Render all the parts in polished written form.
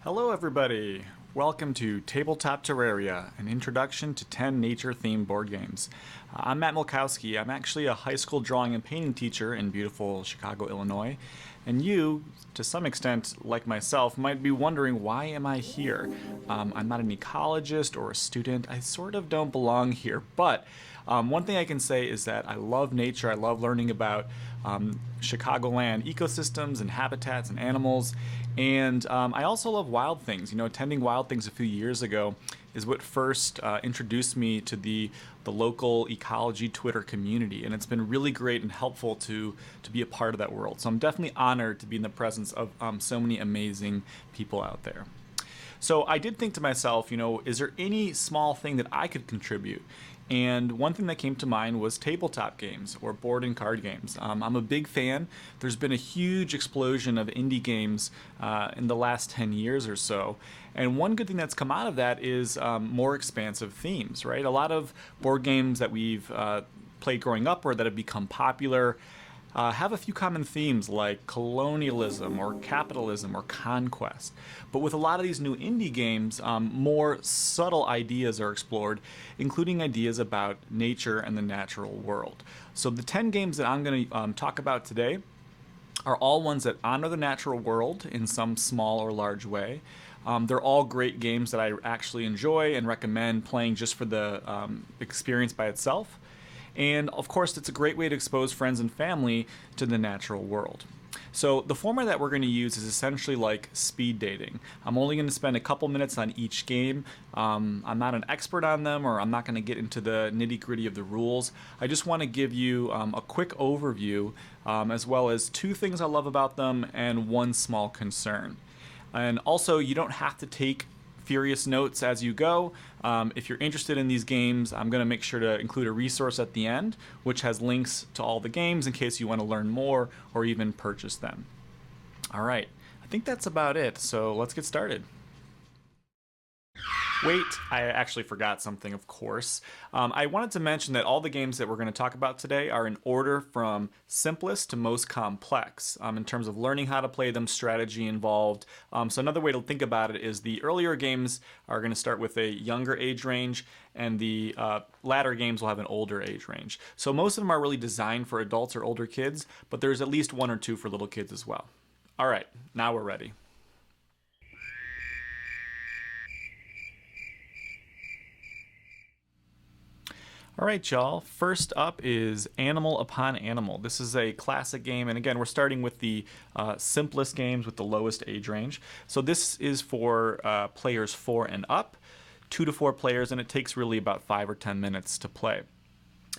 Hello everybody! Welcome to Tabletop Terraria, an introduction to 10 nature-themed board games. I'm Matt Milkowski. I'm actually a high school drawing and painting teacher in beautiful Chicago, Illinois. And you, to some extent, like myself, might be wondering, why am I here? I'm not an ecologist or a student. I sort of don't belong here. But one thing I can say is that I love nature. I love learning about Chicagoland ecosystems and habitats and animals. And I also love wild things. You know, attending Wild Things a few years ago is what first introduced me to the local ecology Twitter community, and it's been really great and helpful to be a part of that world. So I'm definitely honored to be in the presence of so many amazing people out there. So I did think to myself, you know, is there any small thing that I could contribute? And one thing that came to mind was tabletop games or board and card games. I'm a big fan. There's been a huge explosion of indie games in the last 10 years or so. And one good thing that's come out of that is more expansive themes, right? A lot of board games that we've played growing up or that have become popular have a few common themes like colonialism or capitalism or conquest. But with a lot of these new indie games, more subtle ideas are explored, including ideas about nature and the natural world. So the 10 games that I'm going to talk about today are all ones that honor the natural world in some small or large way. They're all great games that I actually enjoy and recommend playing just for the experience by itself. And of course, it's a great way to expose friends and family to the natural world. So the format that we're going to use is essentially like speed dating. I'm only going to spend a couple minutes on each game. I'm not an expert on them, or I'm not going to get into the nitty-gritty of the rules. I just want to give you a quick overview, as well as two things I love about them and one small concern. And also, you don't have to take furious notes as you go. If you're interested in these games, I'm going to make sure to include a resource at the end, which has links to all the games in case you want to learn more or even purchase them. All right, I think that's about it, so let's get started. Wait, I actually forgot something, of course. I wanted to mention that all the games that we're going to talk about today are in order from simplest to most complex in terms of learning how to play them, strategy involved. So another way to think about it is the earlier games are going to start with a younger age range, and the latter games will have an older age range. So most of them are really designed for adults or older kids, but there's at least one or two for little kids as well. All right, now we're ready. All right, y'all. First up is Animal Upon Animal. This is a classic game, and again, we're starting with the simplest games with the lowest age range. So this is for players 4 and up, 2 to 4 players, and it takes really about 5 or 10 minutes to play.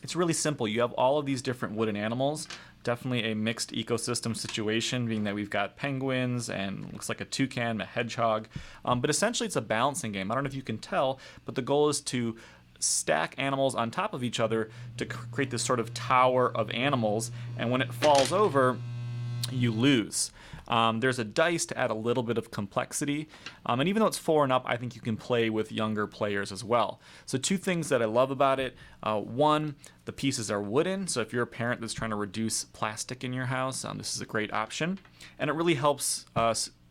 It's really simple. You have all of these different wooden animals. Definitely a mixed ecosystem situation, being that we've got penguins and looks like a toucan, a hedgehog. But essentially, it's a balancing game. I don't know if you can tell, but the goal is to stack animals on top of each other to create this sort of tower of animals, and when it falls over, you lose. There's a dice to add a little bit of complexity, and even though it's 4 and up, I think you can play with younger players as well. So two things that I love about it. One, the pieces are wooden, so if you're a parent that's trying to reduce plastic in your house, this is a great option, and it really helps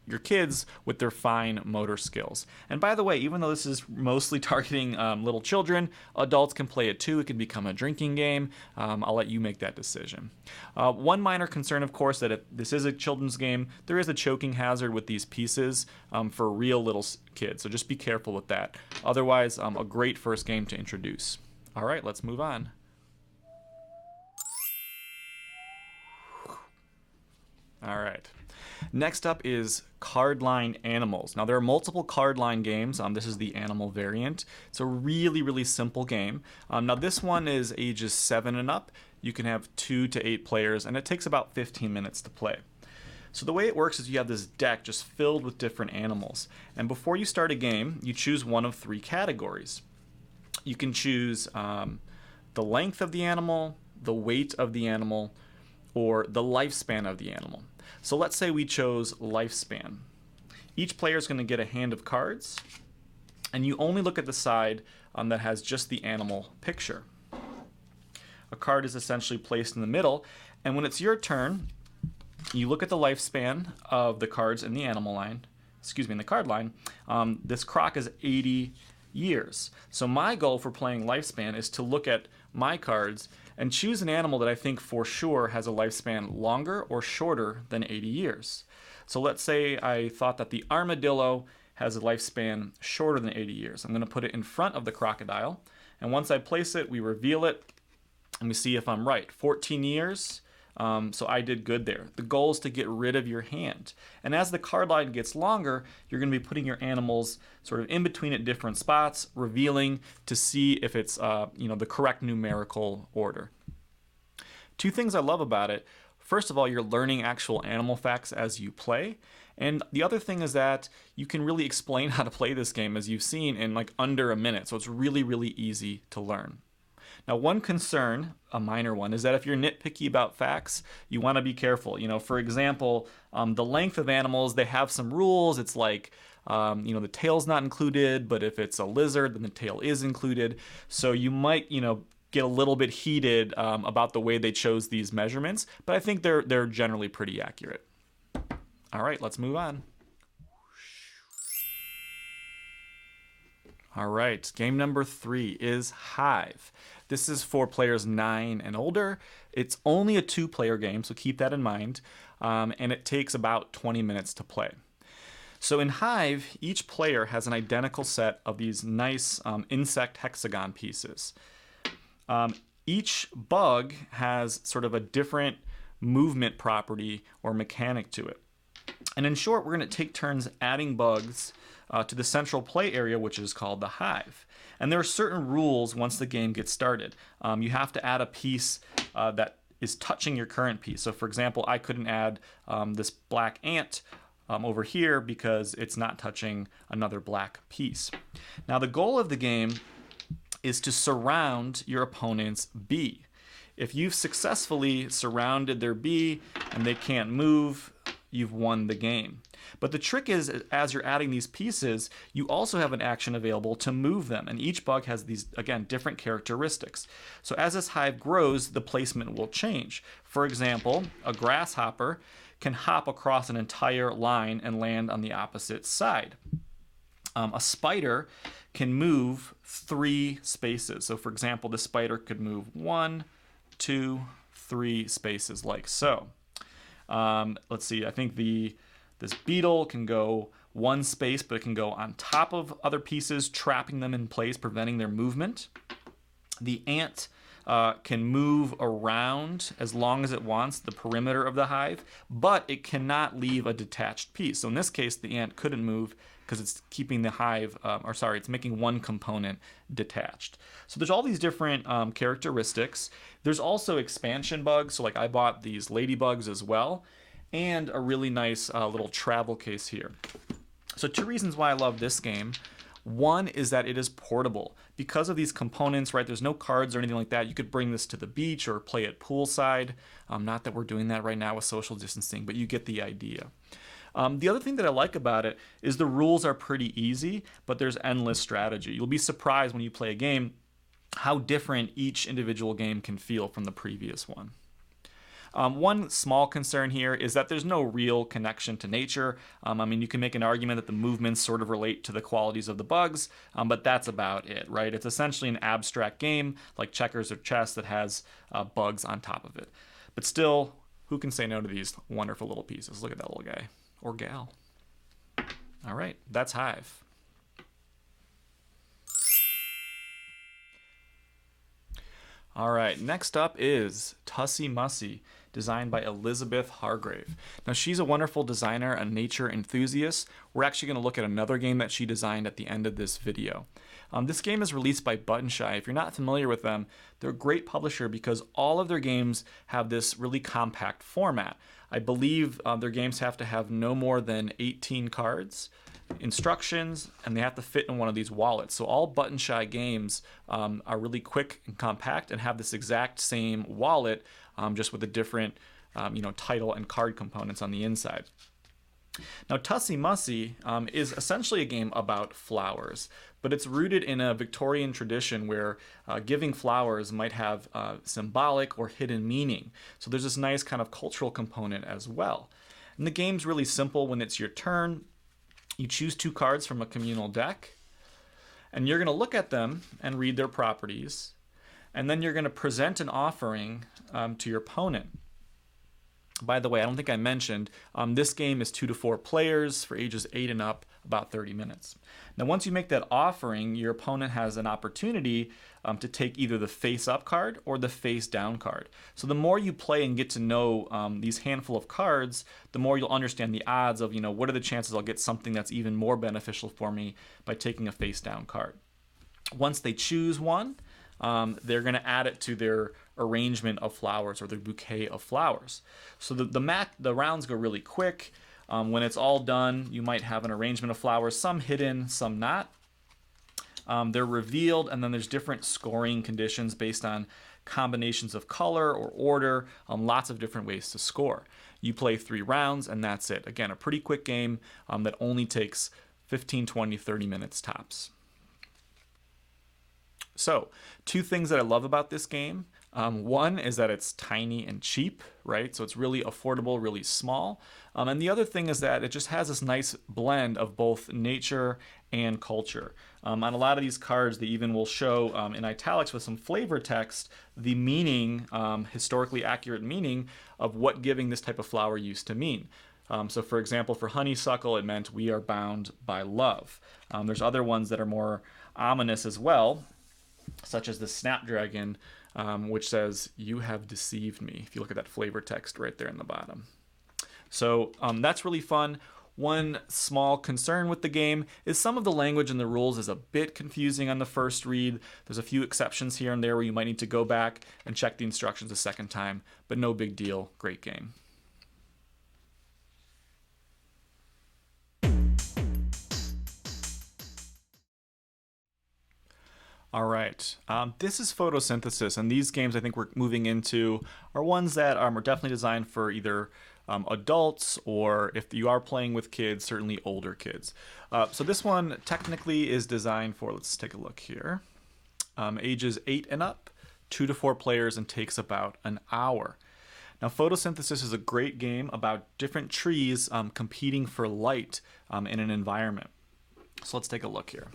your kids with their fine motor skills. And by the way, even though this is mostly targeting little children, adults can play it too. It can become a drinking game. I'll let you make that decision. One minor concern, of course, that if this is a children's game, there is a choking hazard with these pieces for real little kids, so just be careful with that. Otherwise, a great first game to introduce. All right, let's move on. All right. Next up is CARDLINE Animals. Now there are multiple CARDLINE games. This is the animal variant. It's a really, really simple game. Now this one is ages 7 and up. You can have 2 to 8 players, and it takes about 15 minutes to play. So the way it works is you have this deck just filled with different animals. And before you start a game, you choose one of 3 categories. You can choose the length of the animal, the weight of the animal, or the lifespan of the animal. So let's say we chose lifespan. Each player is going to get a hand of cards, and you only look at the side that has just the animal picture. A card is essentially placed in the middle, and when it's your turn, you look at the lifespan of the cards in the animal line, in the card line, this croc is 80 years. So my goal for playing Lifespan is to look at my cards and choose an animal that I think for sure has a lifespan longer or shorter than 80 years. So let's say I thought that the armadillo has a lifespan shorter than 80 years. I'm going to put it in front of the crocodile, and once I place it, we reveal it, and we see if I'm right. 14 years, so I did good there. The goal is to get rid of your hand. And as the card line gets longer, you're going to be putting your animals sort of in between at different spots, revealing to see if it's the correct numerical order. Two things I love about it. First of all, you're learning actual animal facts as you play. And the other thing is that you can really explain how to play this game, as you've seen, in like under a minute. So it's really, really easy to learn. Now, one concern, a minor one, is that if you're nitpicky about facts, you want to be careful. For example, the length of animals, they have some rules. It's like, the tail's not included, but if it's a lizard, then the tail is included. So you might, get a little bit heated about the way they chose these measurements, but I think they're generally pretty accurate. All right, let's move on. All right, game number 3 is Hive. This is for players 9 and older. It's only a 2-player game, so keep that in mind, and it takes about 20 minutes to play. So in Hive, each player has an identical set of these nice insect hexagon pieces. Each bug has sort of a different movement property or mechanic to it. And in short, we're going to take turns adding bugs to the central play area, which is called the Hive. And there are certain rules once the game gets started. You have to add a piece that is touching your current piece. So for example, I couldn't add this black ant over here because it's not touching another black piece. Now the goal of the game is to surround your opponent's bee. If you've successfully surrounded their bee and they can't move, you've won the game. But the trick is, as you're adding these pieces, you also have an action available to move them. And each bug has these, again, different characteristics. So as this hive grows, the placement will change. For example, a grasshopper can hop across an entire line and land on the opposite side. A spider can move 3 spaces. So for example, the spider could move 1, 2, 3 spaces like so. Let's see, I think this beetle can go 1 space, but it can go on top of other pieces, trapping them in place, preventing their movement. The ant can move around as long as it wants the perimeter of the hive, but it cannot leave a detached piece. So in this case, the ant couldn't move because it's keeping the hive, it's making one component detached. So there's all these different characteristics. There's also expansion bugs. So like I bought these ladybugs as well, and a really nice little travel case here. So 2 reasons why I love this game. One is that it is portable. Because of these components, right, there's no cards or anything like that. You could bring this to the beach or play it poolside. Not that we're doing that right now with social distancing, but you get the idea. The other thing that I like about it is the rules are pretty easy, but there's endless strategy. You'll be surprised when you play a game how different each individual game can feel from the previous one. One small concern here is that there's no real connection to nature. You can make an argument that the movements sort of relate to the qualities of the bugs, but that's about it, right? It's essentially an abstract game like checkers or chess that has bugs on top of it. But still, who can say no to these wonderful little pieces? Look at that little guy or gal. All right, that's Hive. All right, next up is TUSSIE, MUSSIE, designed by Elizabeth Hargrave. Now, she's a wonderful designer, a nature enthusiast. We're actually going to look at another game that she designed at the end of this video. This game is released by Button Shy. If you're not familiar with them, they're a great publisher because all of their games have this really compact format. I believe their games have to have no more than 18 cards, instructions, and they have to fit in one of these wallets. So all Button Shy games are really quick and compact and have this exact same wallet, just with a different title and card components on the inside. Now, TUSSIE MUSSIE is essentially a game about flowers, but it's rooted in a Victorian tradition where giving flowers might have symbolic or hidden meaning. So there's this nice kind of cultural component as well. And the game's really simple when it's your turn. You choose 2 cards from a communal deck, and you're going to look at them and read their properties, and then you're going to present an offering to your opponent. By the way, I don't think I mentioned, this game is 2 to 4 players for ages 8 and up, about 30 minutes. Now, once you make that offering, your opponent has an opportunity to take either the face-up card or the face-down card. So the more you play and get to know these handful of cards, the more you'll understand the odds of, what are the chances I'll get something that's even more beneficial for me by taking a face-down card. Once they choose one, they're going to add it to their arrangement of flowers or their bouquet of flowers. So the rounds go really quick. When it's all done, you might have an arrangement of flowers, some hidden, some not. They're revealed, and then there's different scoring conditions based on combinations of color or order, lots of different ways to score. You play 3 rounds, and that's it. Again, a pretty quick game that only takes 15, 20, 30 minutes tops. So, 2 things that I love about this game. One is that it's tiny and cheap, right? So it's really affordable, really small. And the other thing is that it just has this nice blend of both nature and culture. On a lot of these cards, they even will show in italics with some flavor text the meaning, historically accurate meaning of what giving this type of flower used to mean. So for example, for honeysuckle, it meant we are bound by love. There's other ones that are more ominous as well, such as the snapdragon, which says, "You have deceived me," if you look at that flavor text right there in the bottom. So that's really fun. One small concern with the game is some of the language in the rules is a bit confusing on the first read. There's a few exceptions here and there where you might need to go back and check the instructions a second time, but no big deal. Great game. All right, this is photosynthesis, and these games I think we're moving into are ones that are definitely designed for either adults, or if you are playing with kids, certainly older kids. So this one technically is designed for, let's take a look here, ages 8 and up, 2 to 4 players, and takes about an hour. Now, photosynthesis is a great game about different trees competing for light in an environment. So let's take a look here.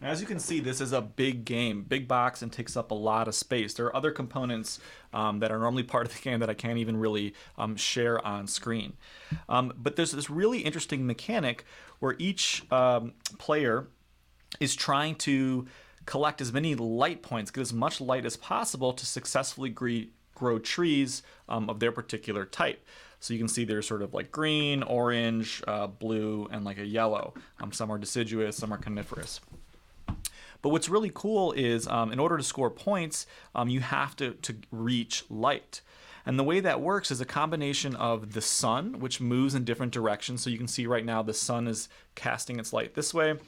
As you can see, this is a big game, big box, and takes up a lot of space. There are other components that are normally part of the game that I can't even really share on screen. But there's this really interesting mechanic where each player is trying to collect as many light points, get as much light as possible to successfully grow trees of their particular type. So you can see there's sort of like green, orange, blue, and like a yellow. Some are deciduous, some are coniferous. But what's really cool is in order to score points, you have to reach light. And the way that works is a combination of the sun, which moves in different directions. So you can see right now the sun is casting its light this way.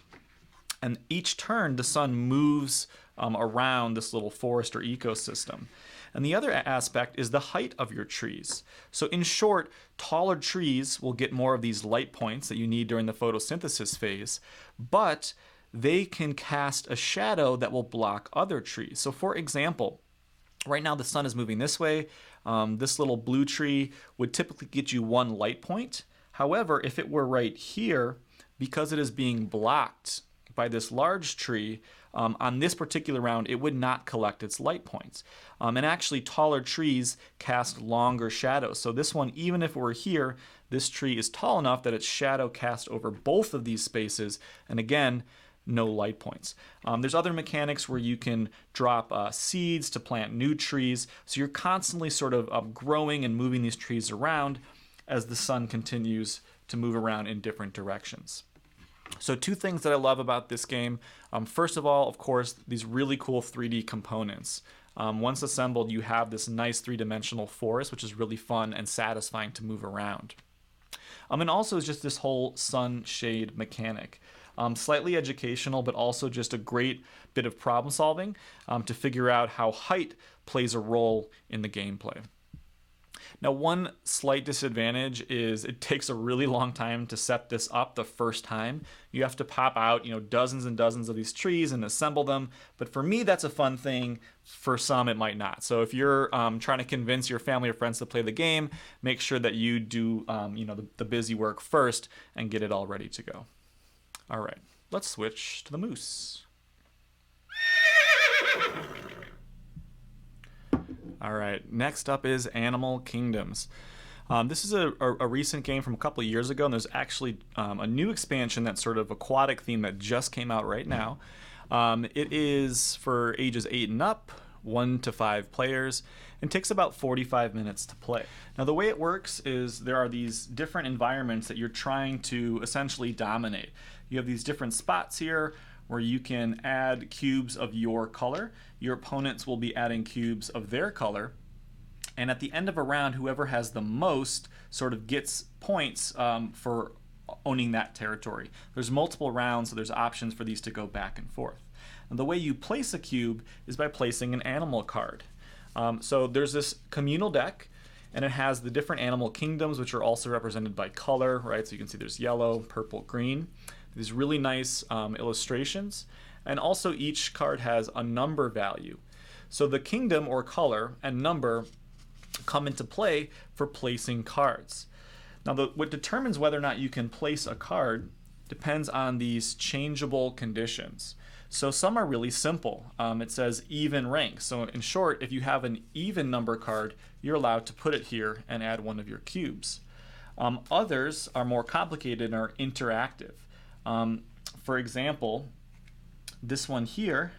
And each turn, the sun moves around this little forest or ecosystem. And the other aspect is the height of your trees. So in short, taller trees will get more of these light points that you need during the photosynthesis phase, but they can cast a shadow that will block other trees. So for example, right now the sun is moving this way. This little blue tree would typically get you 1 light point. However, if it were right here, because it is being blocked by this large tree, on this particular round, it would not collect its light points. And actually, taller trees cast longer shadows. So this one, even if it were here, this tree is tall enough that its shadow cast over both of these spaces. And again, no light points. There's other mechanics where you can drop seeds to plant new trees. So you're constantly sort of growing and moving these trees around as the sun continues to move around in different directions. So 2 things that I love about this game. First of all, of course, these really cool 3D components. Once assembled, you have this nice 3-dimensional forest, which is really fun and satisfying to move around. And also is just this whole sunshade mechanic. Slightly educational, but also just a great bit of problem solving to figure out how height plays a role in the gameplay. Now, one slight disadvantage is it takes a really long time to set this up the first time. You have to pop out, dozens and dozens of these trees and assemble them. But for me, that's a fun thing. For some, it might not. So if you're trying to convince your family or friends to play the game, make sure that you do, the busy work first and get it all ready to go. All right, let's switch to the moose. All right, next up is Animal Kingdoms. This is a recent game from a couple of years ago, and there's actually a new expansion that's sort of aquatic theme that just came out right now. It is for ages 8 and up, 1 to 5 players, and takes about 45 minutes to play. Now, the way it works is there are these different environments that you're trying to essentially dominate. You have these different spots here where you can add cubes of your color. Your opponents will be adding cubes of their color. And at the end of a round, whoever has the most sort of gets points for owning that territory. There's multiple rounds, so there's options for these to go back and forth. And the way you place a cube is by placing an animal card. So there's this communal deck, and it has the different animal kingdoms, which are also represented by color, right? So you can see there's yellow, purple, green. These really nice illustrations. And also each card has a number value. So the kingdom or color and number come into play for placing cards. Now, what determines whether or not you can place a card depends on these changeable conditions. So some are really simple. It says even rank. So in short, if you have an even number card, you're allowed to put it here and add one of your cubes. Others are more complicated and are interactive. For example, this one here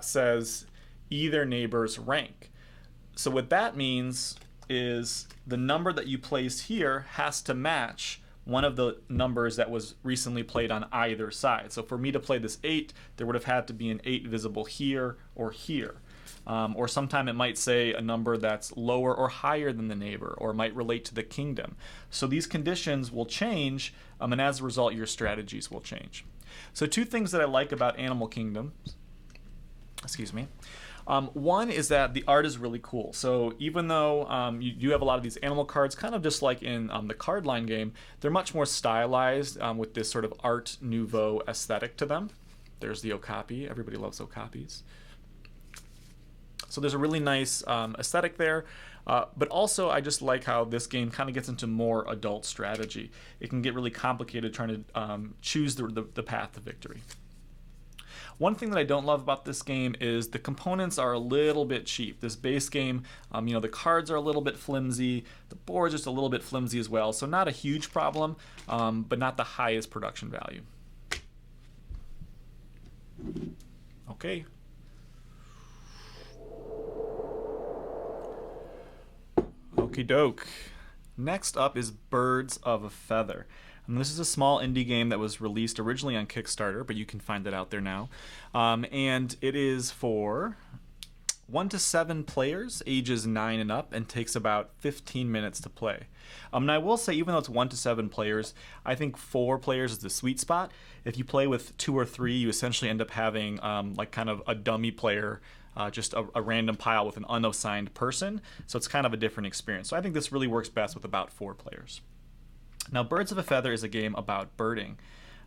says either neighbor's rank. So what that means is the number that you place here has to match one of the numbers that was recently played on either side. So for me to play this 8, there would have had to be an 8 visible here or here. Or sometime it might say a number that's lower or higher than the neighbor, or might relate to the kingdom. So these conditions will change, and as a result, your strategies will change. So 2 things that I like about Animal Kingdoms, one is that the art is really cool. So even though you do have a lot of these animal cards, kind of just like in the CARDLINE game, they're much more stylized with this sort of Art Nouveau aesthetic to them. There's the Okapi. Everybody loves Okapis. So there's a really nice aesthetic there. But also, I just like how this game kind of gets into more adult strategy. It can get really complicated trying to choose the path to victory. One thing that I don't love about this game is the components are a little bit cheap. This base game, the cards are a little bit flimsy, the board's just a little bit flimsy as well, so not a huge problem, but not the highest production value. Okay. Okie doke. Next up is Birds of a Feather. And this is a small indie game that was released originally on Kickstarter, but you can find it out there now. And it is for 1 to 7 players, ages 9 and up, and takes about 15 minutes to play. And I will say, even though it's 1 to 7 players, I think 4 players is the sweet spot. If you play with 2 or 3, you essentially end up having like kind of a dummy player, just a random pile with an unassigned person. So it's kind of a different experience. So I think this really works best with about 4 players. Now, Birds of a Feather is a game about birding.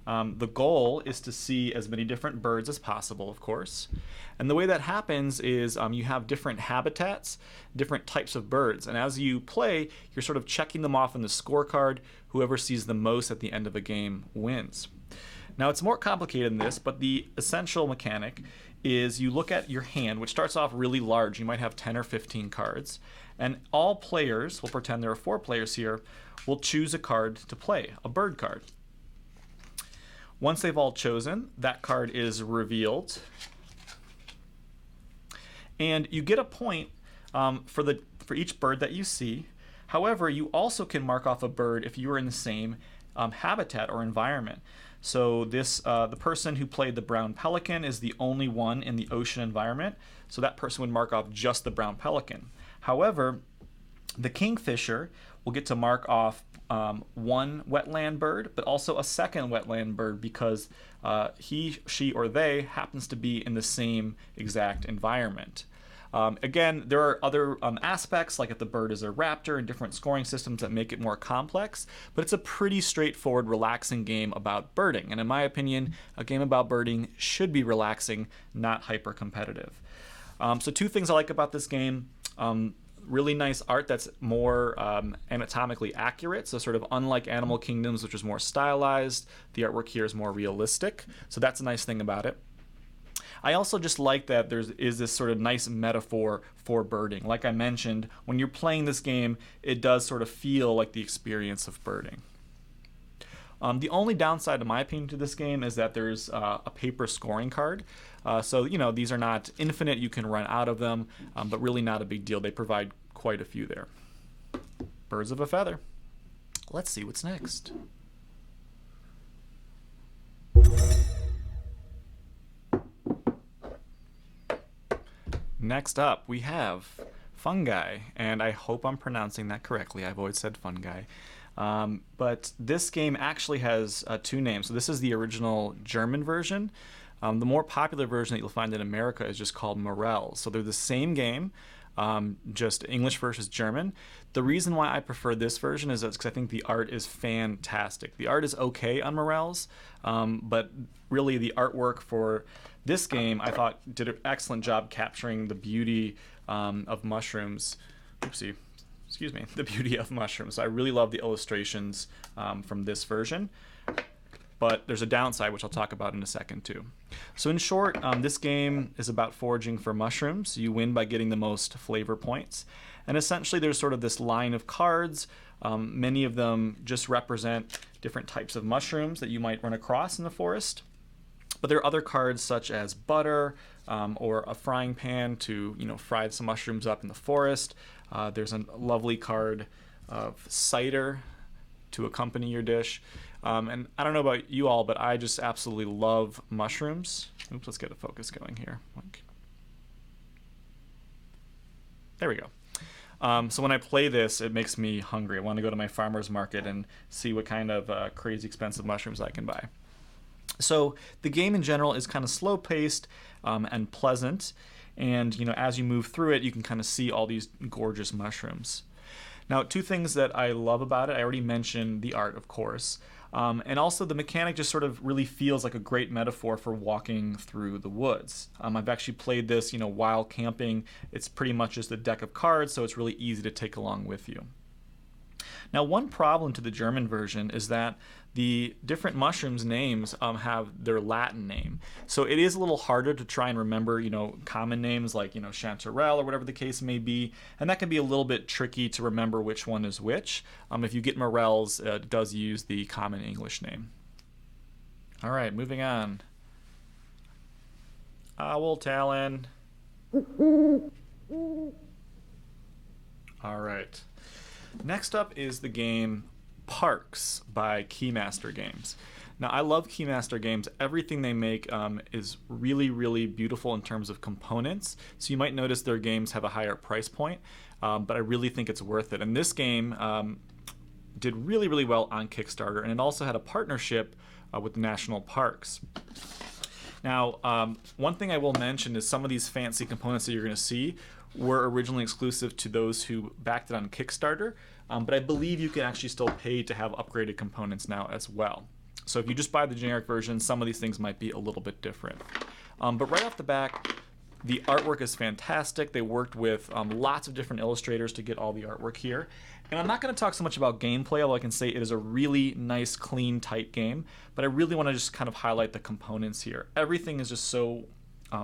The goal is to see as many different birds as possible, of course. And the way that happens is you have different habitats, different types of birds. And as you play, you're sort of checking them off on the scorecard. Whoever sees the most at the end of a game wins. Now, it's more complicated than this, but the essential mechanic is you look at your hand, which starts off really large. You might have 10 or 15 cards. And all players, we'll pretend there are 4 players here, will choose a card to play, a bird card. Once they've all chosen, that card is revealed. And you get a point for each bird that you see. However, you also can mark off a bird if you are in the same habitat or environment. So the person who played the brown pelican is the only one in the ocean environment. So that person would mark off just the brown pelican. However, the kingfisher will get to mark off one wetland bird, but also a second wetland bird because he, she, or they happens to be in the same exact environment. Again, there are other aspects, like if the bird is a raptor, and different scoring systems that make it more complex, but it's a pretty straightforward, relaxing game about birding. And in my opinion, a game about birding should be relaxing, not hyper competitive. So two things I like about this game. Really nice art that's more anatomically accurate. So sort of unlike Animal Kingdoms, which is more stylized, the artwork here is more realistic. So that's a nice thing about it. I also just like that there is this sort of nice metaphor for birding. Like I mentioned, when you're playing this game, it does sort of feel like the experience of birding. The only downside, in my opinion, to this game is that there's a paper scoring card. So, you know, these are not infinite. You can run out of them, but really not a big deal. They provide quite a few there. Birds of a feather. Let's see what's next. Next up, we have Fungi, and I hope I'm pronouncing that correctly. I've always said Fungi. But this game actually has two names. So this is the original German version. The more popular version that you'll find in America is just called Morels. So they're the same game, just English versus German. The reason why I prefer this version is because I think the art is fantastic. The art is okay on Morels, but really the artwork for this game I thought did an excellent job capturing the beauty of mushrooms. Oopsie. Excuse me, the beauty of mushrooms. So I really love the illustrations from this version, but there's a downside, which I'll talk about in a second too. So in short, this game is about foraging for mushrooms. You win by getting the most flavor points. And essentially there's sort of this line of cards. Many of them just represent different types of mushrooms that you might run across in the forest. But there are other cards such as butter or a frying pan to, you know, fry some mushrooms up in the forest. There's a lovely card of cider to accompany your dish. And I don't know about you all, but I just absolutely love mushrooms. Oops, let's get a focus going here. There we go. So when I play this, it makes me hungry. I want to go to my farmer's market and see what kind of crazy expensive mushrooms I can buy. So the game in general is kind of slow-paced and pleasant. And, you know, as you move through it, you can kind of see all these gorgeous mushrooms. Now, two things that I love about it, I already mentioned the art, of course. And also the mechanic just sort of really feels like a great metaphor for walking through the woods. I've actually played this, you know, while camping. It's pretty much just a deck of cards, so it's really easy to take along with you. Now, one problem to the German version is that the different mushrooms names have their Latin name. So it is a little harder to try and remember, you know, common names like, you know, chanterelle or whatever the case may be. And that can be a little bit tricky to remember which one is which. If you get Morels, it does use the common English name. All right, moving on. Owl Talon. All right. Next up is the game Parks by Keymaster Games. Now, I love Keymaster Games. Everything they make is really, really beautiful in terms of components. So you might notice their games have a higher price point, but I really think it's worth it. And this game did really, really well on Kickstarter, and it also had a partnership with the national parks. Now, one thing I will mention is some of these fancy components that you're going to see were originally exclusive to those who backed it on Kickstarter, but I believe you can actually still pay to have upgraded components now as well. So if you just buy the generic version, some of these things might be a little bit different. But right off the bat, the artwork is fantastic. They worked with lots of different illustrators to get all the artwork here. And I'm not going to talk so much about gameplay, although I can say it is a really nice, clean, tight game. But I really want to just kind of highlight the components here. Everything is just so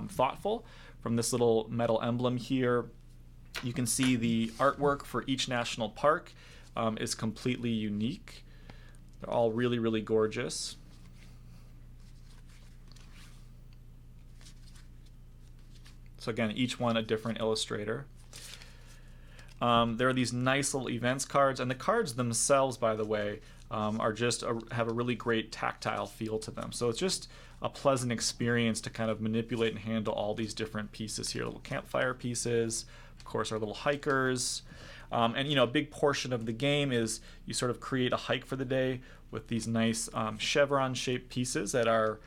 thoughtful. From this little metal emblem here, you can see the artwork for each national park is completely unique. They're all really, really gorgeous. So again, each one a different illustrator. There are these nice little events cards, and the cards themselves, by the way, are just have a really great tactile feel to them. So it's just a pleasant experience to kind of manipulate and handle all these different pieces here. Little campfire pieces, of course, our little hikers. And, you know, a big portion of the game is you sort of create a hike for the day with these nice chevron-shaped pieces that are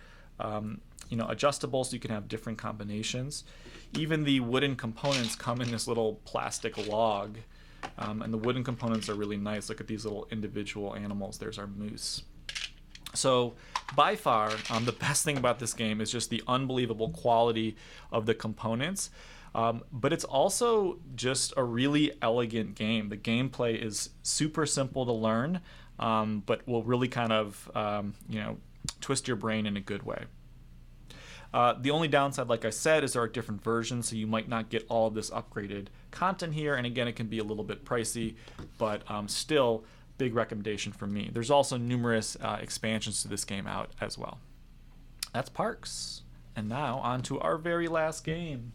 adjustable, so you can have different combinations. Even the wooden components come in this little plastic log, and the wooden components are really nice. Look at these little individual animals. There's our moose. So by far, the best thing about this game is just the unbelievable quality of the components. But it's also just a really elegant game. The gameplay is super simple to learn, but will really kind of twist your brain in a good way. The only downside, like I said, is there are different versions, so you might not get all of this upgraded content here. And again, it can be a little bit pricey, but still big recommendation from me. There's also numerous expansions to this game out as well. That's Parks. And now on to our very last game.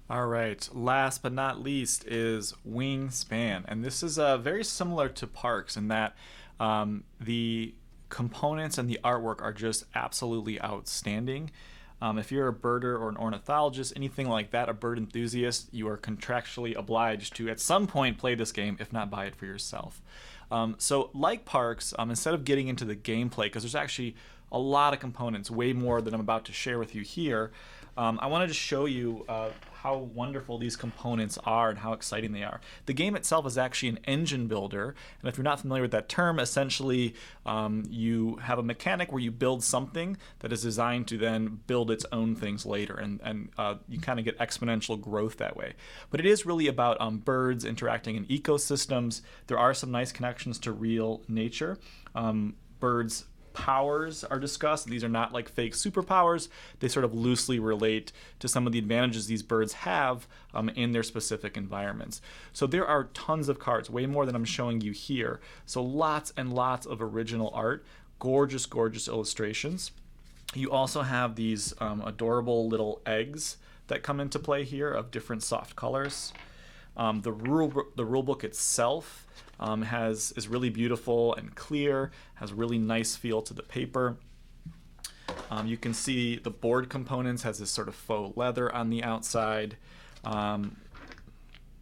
All right, last but not least is Wingspan. And this is very similar to Parks in that the components and the artwork are just absolutely outstanding. If you're a birder or an ornithologist, anything like that, a bird enthusiast, you are contractually obliged to at some point play this game, if not buy it for yourself. So like Parks, instead of getting into the gameplay, because there's actually a lot of components, way more than I'm about to share with you here, I wanted to show you how wonderful these components are and how exciting they are. The game itself is actually an engine builder, and if you're not familiar with that term, essentially you have a mechanic where you build something that is designed to then build its own things later, and you kind of get exponential growth that way. But it is really about birds interacting in ecosystems. There are some nice connections to real nature. Birds' powers are discussed. These are not like fake superpowers. They sort of loosely relate to some of the advantages these birds have in their specific environments. So there are tons of cards, way more than I'm showing you here. So lots and lots of original art, gorgeous, gorgeous illustrations. You also have these adorable little eggs that come into play here of different soft colors. The rule book itself is really beautiful and clear, has a really nice feel to the paper. You can see the board components has this sort of faux leather on the outside,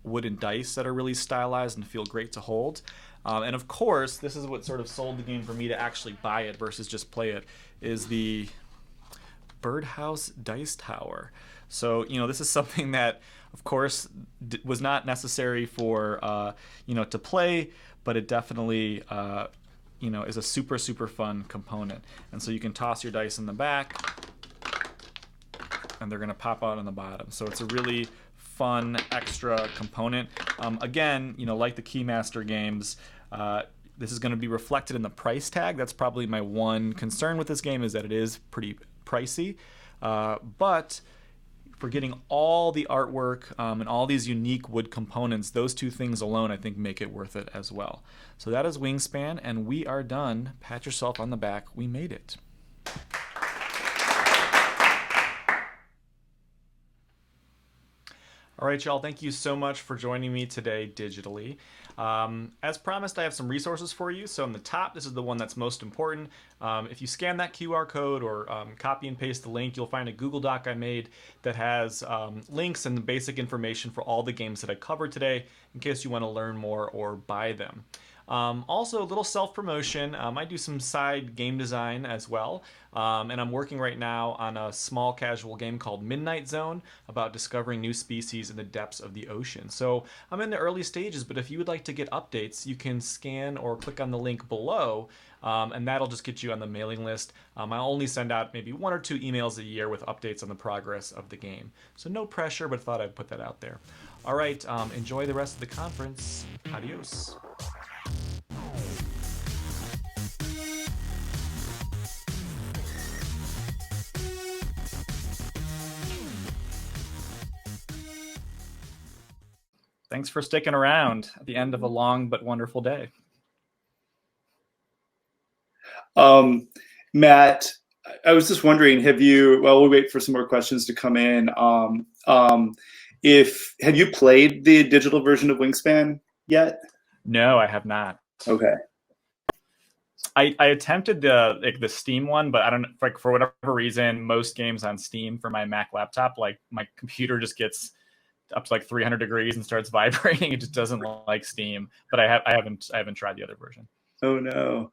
wooden dice that are really stylized and feel great to hold. And of course, this is what sort of sold the game for me to actually buy it versus just play it, is the Birdhouse Dice Tower. So, this is something that, of course, was not necessary for, to play, but it definitely, is a super, super fun component. And so you can toss your dice in the back, and they're going to pop out on the bottom. So it's a really fun extra component. Again, like the Keymaster games, this is going to be reflected in the price tag. That's probably my one concern with this game, is that it is pretty pricey. But for getting all the artwork and all these unique wood components, those two things alone, I think, make it worth it as well. So that is Wingspan, and we are done. Pat yourself on the back. We made it. All right, y'all, thank you so much for joining me today digitally. As promised, I have some resources for you. So on the top, this is the one that's most important. If you scan that QR code or copy and paste the link, you'll find a Google Doc I made that has links and the basic information for all the games that I covered today, in case you want to learn more or buy them. Also, a little self-promotion. I do some side game design as well, and I'm working right now on a small casual game called Midnight Zone about discovering new species in the depths of the ocean. So I'm in the early stages, but if you would like to get updates, you can scan or click on the link below, and that'll just get you on the mailing list. I only send out maybe 1 or 2 emails a year with updates on the progress of the game. So no pressure, but thought I'd put that out there. All right, enjoy the rest of the conference. Adios. Thanks for sticking around at the end of a long but wonderful day. Matt, I was just wondering, we'll wait for some more questions to come in. Have you played the digital version of Wingspan yet? No, I have not. Okay. I attempted the Steam one, but I don't, for whatever reason, most games on Steam for my Mac laptop, like my computer just gets up to like 300 degrees and starts vibrating. It just doesn't like Steam. But I haven't tried the other version. Oh no.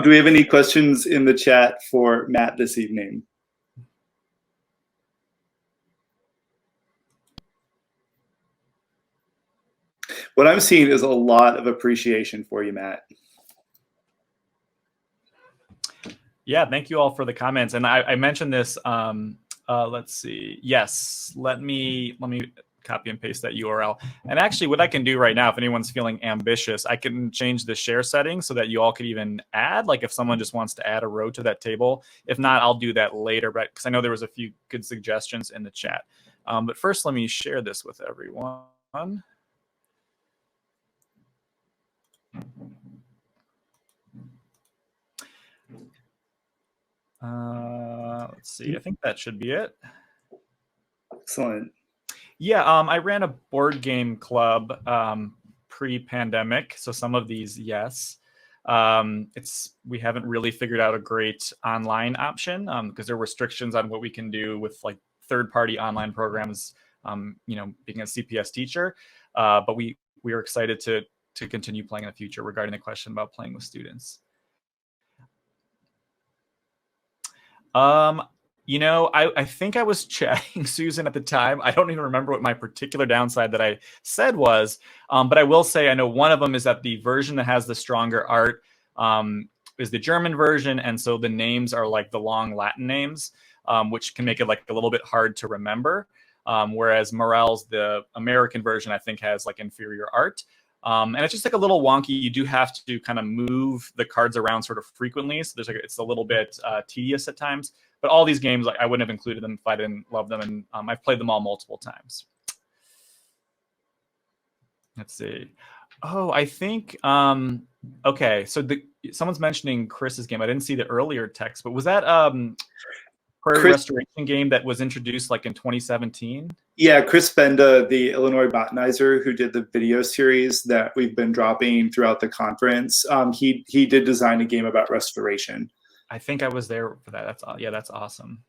Do we have any questions in the chat for Matt this evening? What I'm seeing is a lot of appreciation for you, Matt. Yeah, thank you all for the comments. And I mentioned this. Let's see. Yes, let me copy and paste that URL. And actually, what I can do right now, if anyone's feeling ambitious, I can change the share settings so that you all could even add. Like if someone just wants to add a row to that table. If not, I'll do that later. But because I know there was a few good suggestions in the chat. But first, let me share this with everyone. Let's see. I think that should be it. Excellent. Yeah, I ran a board game club pre-pandemic, so some of these, yes. We haven't really figured out a great online option because there are restrictions on what we can do with like third-party online programs. Being a CPS teacher, but we are excited to continue playing in the future. Regarding the question about playing with students. I think I was chatting Susan at the time. I don't even remember what my particular downside that I said was, but I will say I know one of them is that the version that has the stronger art is the German version, and so the names are like the long Latin names, which can make it like a little bit hard to remember. Whereas Morel's, the American version, I think has like inferior art. And it's just like a little wonky. You do have to kind of move the cards around sort of frequently. So it's a little bit tedious at times. But all these games, like I wouldn't have included them if I didn't love them. And I've played them all multiple times. Let's see. Oh, I think, okay. So someone's mentioning Chris's game. I didn't see the earlier text, but was that Prairie Restoration game that was introduced like in 2017? Yeah, Chris Benda, the Illinois botanizer who did the video series that we've been dropping throughout the conference, he did design a game about restoration. I think I was there for that. That's awesome.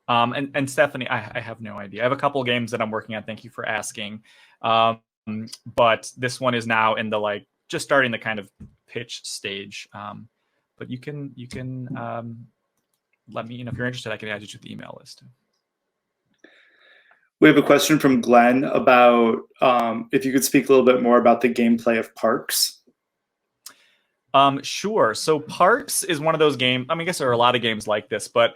And Stephanie, I have no idea. I have a couple of games that I'm working on. Thank you for asking. But this one is now in the just starting the kind of pitch stage. But you can let me, if you're interested, I can add you to the email list. We have a question from Glenn about if you could speak a little bit more about the gameplay of Parks. Sure. So Parks is one of those games. I guess there are a lot of games like this, but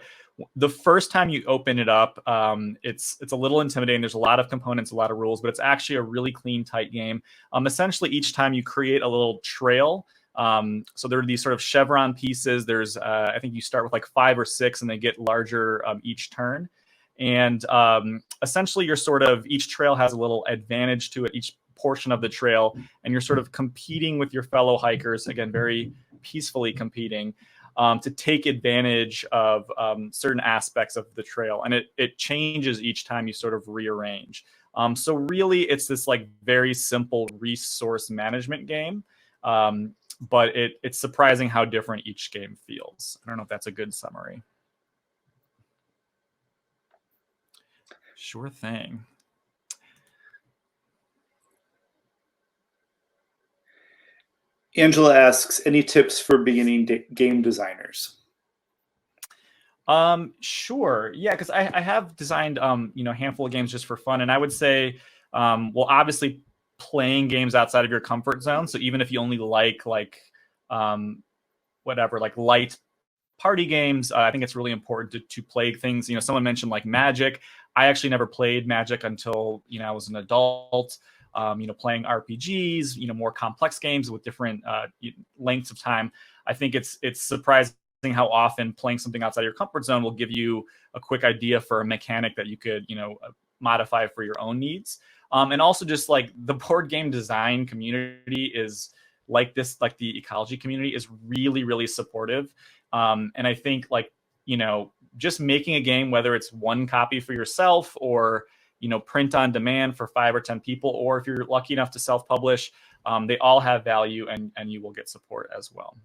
the first time you open it up, it's a little intimidating. There's a lot of components, a lot of rules, but it's actually a really clean, tight game. Essentially, each time you create a little trail. So there are these sort of chevron pieces. There's, I think you start with like 5 or 6 and they get larger each turn. And essentially each trail has a little advantage to it, each portion of the trail. And you're sort of competing with your fellow hikers, again, very peacefully competing to take advantage of certain aspects of the trail. And it changes each time you sort of rearrange. So really it's this very simple resource management game. But it's surprising how different each game feels. I don't know if that's a good summary. Sure thing. Angela asks, any tips for beginning game designers? Sure. Yeah, because I have designed a handful of games just for fun, and I would say, well, obviously playing games outside of your comfort zone. So even if you only like light party games, I think it's really important to play things. Someone mentioned like Magic. I actually never played Magic until I was an adult. Playing RPGs, more complex games with different lengths of time. I think it's surprising how often playing something outside your comfort zone will give you a quick idea for a mechanic that you could modify for your own needs. And also just the board game design community is like the ecology community is really, really supportive. And I think just making a game, whether it's one copy for yourself or, print on demand for 5 or 10 people, or if you're lucky enough to self-publish, they all have value and you will get support as well.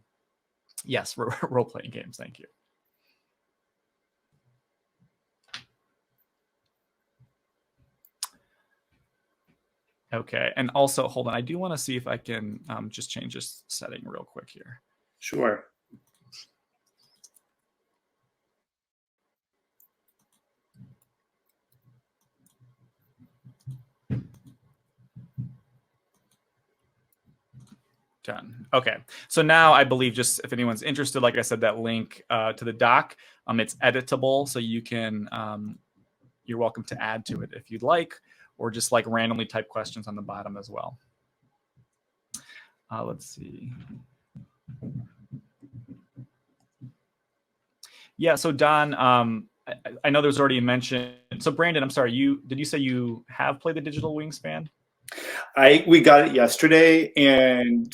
Yes, role-playing games. Thank you. Okay, and also, hold on, I do want to see if I can just change this setting real quick here. Sure. Done. Okay, so now I believe, just if anyone's interested, like I said, that link to the doc, it's editable, so you can, you're welcome to add to it if you'd like, or just like randomly type questions on the bottom as well. Let's see. Yeah, so Don, I know there's already a mention. So Brandon, I'm sorry, did you say you have played the digital Wingspan? We got it yesterday and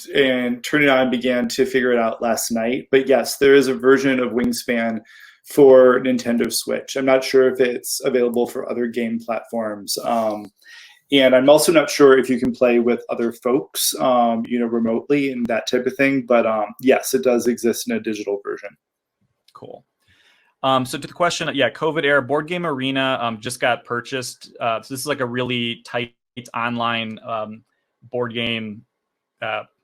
turned it on and began to figure it out last night. But yes, there is a version of Wingspan for Nintendo Switch. I'm not sure if it's available for other game platforms. And I'm also not sure if you can play with other folks, remotely and that type of thing. But yes, it does exist in a digital version. Cool. So to the question, yeah, COVID era Board Game Arena just got purchased. So this is like a really tight online board game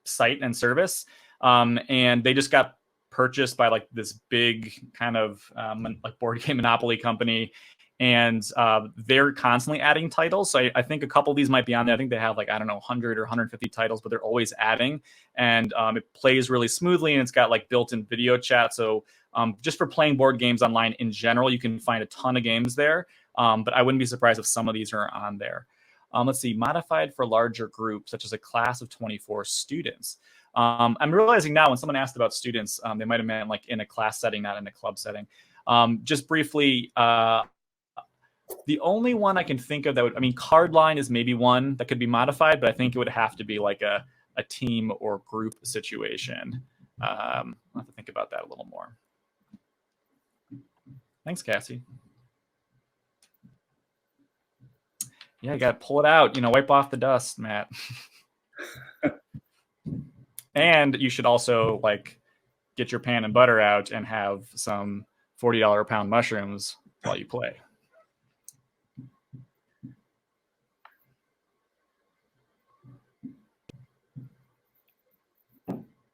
site and service, and they just got purchased by like this big kind of like board game monopoly company, and they're constantly adding titles. So I think a couple of these might be on there. I think they have like, I don't know, 100 or 150 titles, but they're always adding, and it plays really smoothly, and it's got like built-in video chat. So just for playing board games online in general, you can find a ton of games there, but I wouldn't be surprised if some of these are on there. Let's see, modified for larger groups, such as a class of 24 students. I'm realizing now when someone asked about students, they might have meant like in a class setting, not in a club setting. Just briefly, the only one I can think of that would, I mean, CARDLINE is maybe one that could be modified, but I think it would have to be like a team or group situation. I'll have to think about that a little more. Thanks, Cassie. Yeah, you got to pull it out, wipe off the dust, Matt. And you should also like get your pan and butter out and have some $40 a pound mushrooms while you play.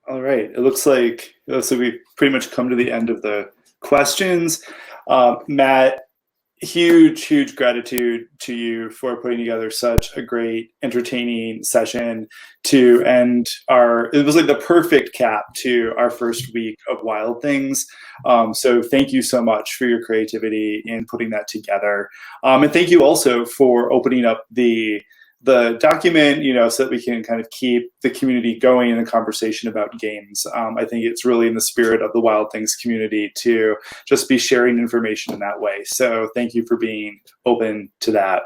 All right. It looks like we've pretty much come to the end of the questions. Matt, huge gratitude to you for putting together such a great, entertaining session to end it was like the perfect cap to our first week of Wild Things. So thank you so much for your creativity in putting that together. And thank you also for opening up the document, so that we can kind of keep the community going in the conversation about games. I think it's really in the spirit of the Wild Things community to just be sharing information in that way. So thank you for being open to that.